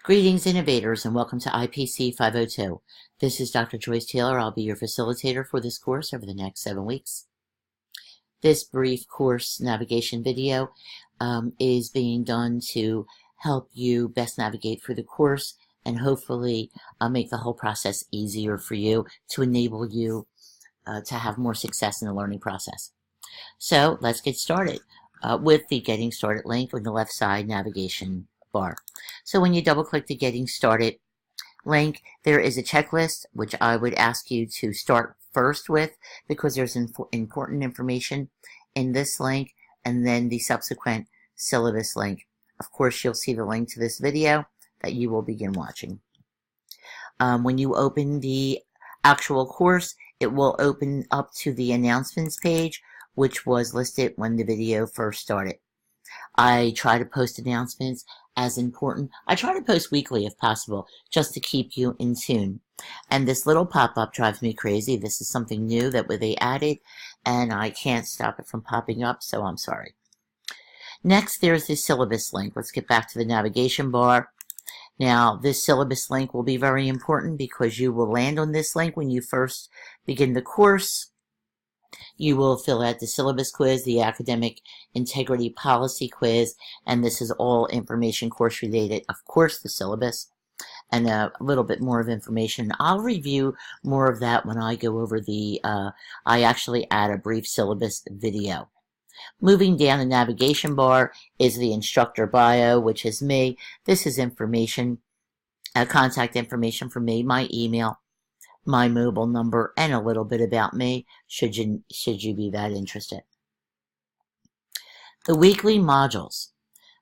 Greetings, innovators, and welcome to IPC-502. This is Dr. Joyce Taylor. I'll be your facilitator for this course over the next 7 weeks. This brief course navigation video is being done to help you best navigate through the course and hopefully make the whole process easier for you to enable you to have more success in the learning process. So let's get started with the Getting Started link on the left side navigation bar. So when you double click the Getting Started link, there is a checklist which I would ask you to start first with because there's important information in this link and then the subsequent syllabus link. Of course, you'll see the link to this video that you will begin watching. When you open the actual course, it will open up to the announcements page, which was listed when the video first started. I try to post announcements as important. I try to post weekly if possible, just to keep you in tune. And this little pop-up drives me crazy. This is something new that they added, and I can't stop it from popping up, so I'm sorry. Next, there's the syllabus link. Let's get back to the navigation bar. Now, this syllabus link will be very important because you will land on this link when you first begin the course. You will fill out the syllabus quiz, the academic integrity policy quiz, and this is all information course related. Of course, the syllabus and a little bit more of information. I'll review more of that when I go over the, I actually add a brief syllabus video. Moving down the navigation bar is the instructor bio, which is me. This is information, contact information for me, my email, my mobile number, and a little bit about me, should you be that interested. The weekly modules.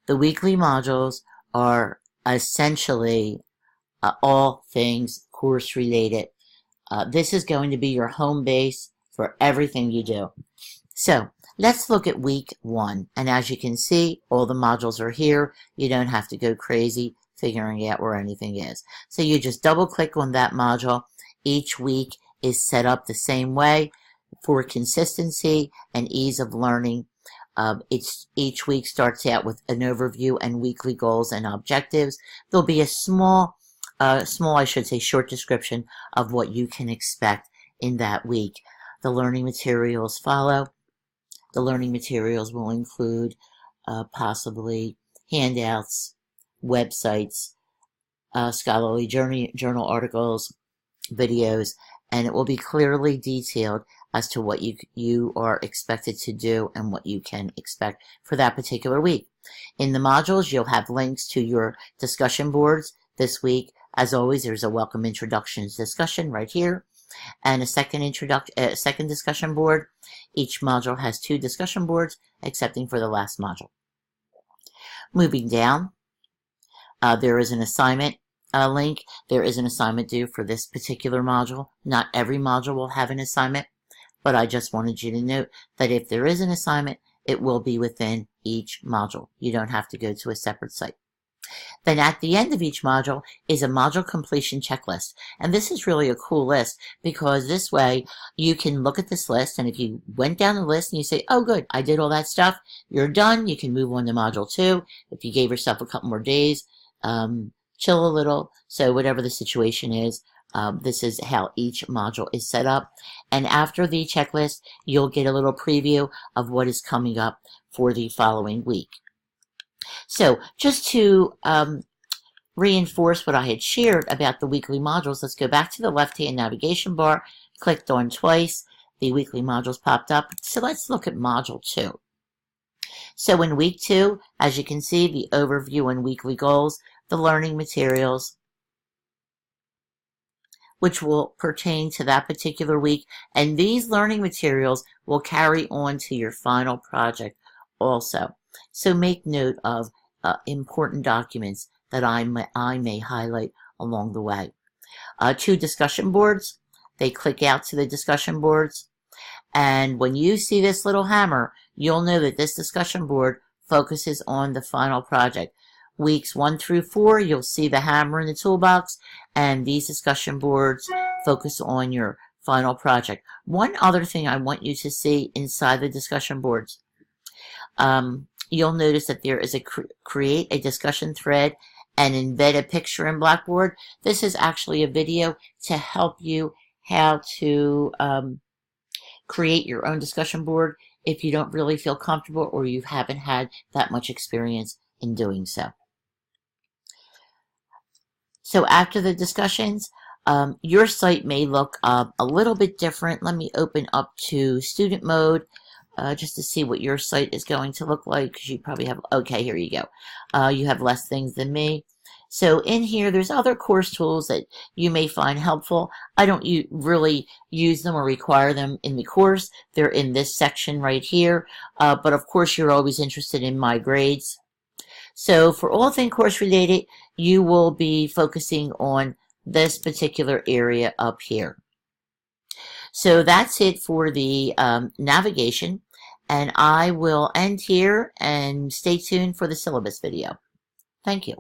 The weekly modules are essentially all things course related. This is going to be your home base for everything you do. So let's look at week 1. And as you can see, all the modules are here. You don't have to go crazy figuring out where anything is. So you just double click on that module. Each week is set up the same way for consistency and ease of learning. Each week starts out with an overview and weekly goals and objectives. There'll be a short description of what you can expect in that week. The learning materials follow. The learning materials will include possibly handouts, websites, scholarly journal articles, videos, and it will be clearly detailed as to what you are expected to do and what you can expect for that particular week. In the modules, you'll have links to your discussion boards. This week, as always, there's a welcome introductions discussion right here, and a second discussion board. Each module has 2 discussion boards, excepting for the last module. Moving down, there is an assignment link. There is an assignment due for this particular module. Not every module will have an assignment, but I just wanted you to note that if there is an assignment, it will be within each module. You don't have to go to a separate site. Then at the end of each module is a module completion checklist. And this is really a cool list because this way you can look at this list, and if you went down the list and you say, oh good, I did all that stuff, you're done, you can move on to module 2. If you gave yourself a couple more days, chill a little. So whatever the situation is, this is how each module is set up. And after the checklist, you'll get a little preview of what is coming up for the following week. So just to reinforce what I had shared about the weekly modules, let's go back to the left-hand navigation bar, clicked on twice, the weekly modules popped up. So let's look at module 2. So in week 2, as you can see, the overview and weekly goals, the learning materials, which will pertain to that particular week. And these learning materials will carry on to your final project also. So make note of important documents that I may highlight along the way. 2 discussion boards. They click out to the discussion boards. And when you see this little hammer, you'll know that this discussion board focuses on the final project. Weeks 1 through 4, you'll see the hammer in the toolbox, and these discussion boards focus on your final project. One other thing I want you to see inside the discussion boards, you'll notice that there is a create a discussion thread and embed a picture in Blackboard. This is actually a video to help you how to create your own discussion board if you don't really feel comfortable or you haven't had that much experience in doing so. So after the discussions, your site may look a little bit different. Let me open up to student mode just to see what your site is going to look like, because you probably have, okay, here you go. You have less things than me. So in here, there's other course tools that you may find helpful. I don't really use them or require them in the course. They're in this section right here. But of course, you're always interested in my grades. So for all things course related, you will be focusing on this particular area up here. So that's it for the navigation, and I will end here and stay tuned for the syllabus video. Thank you.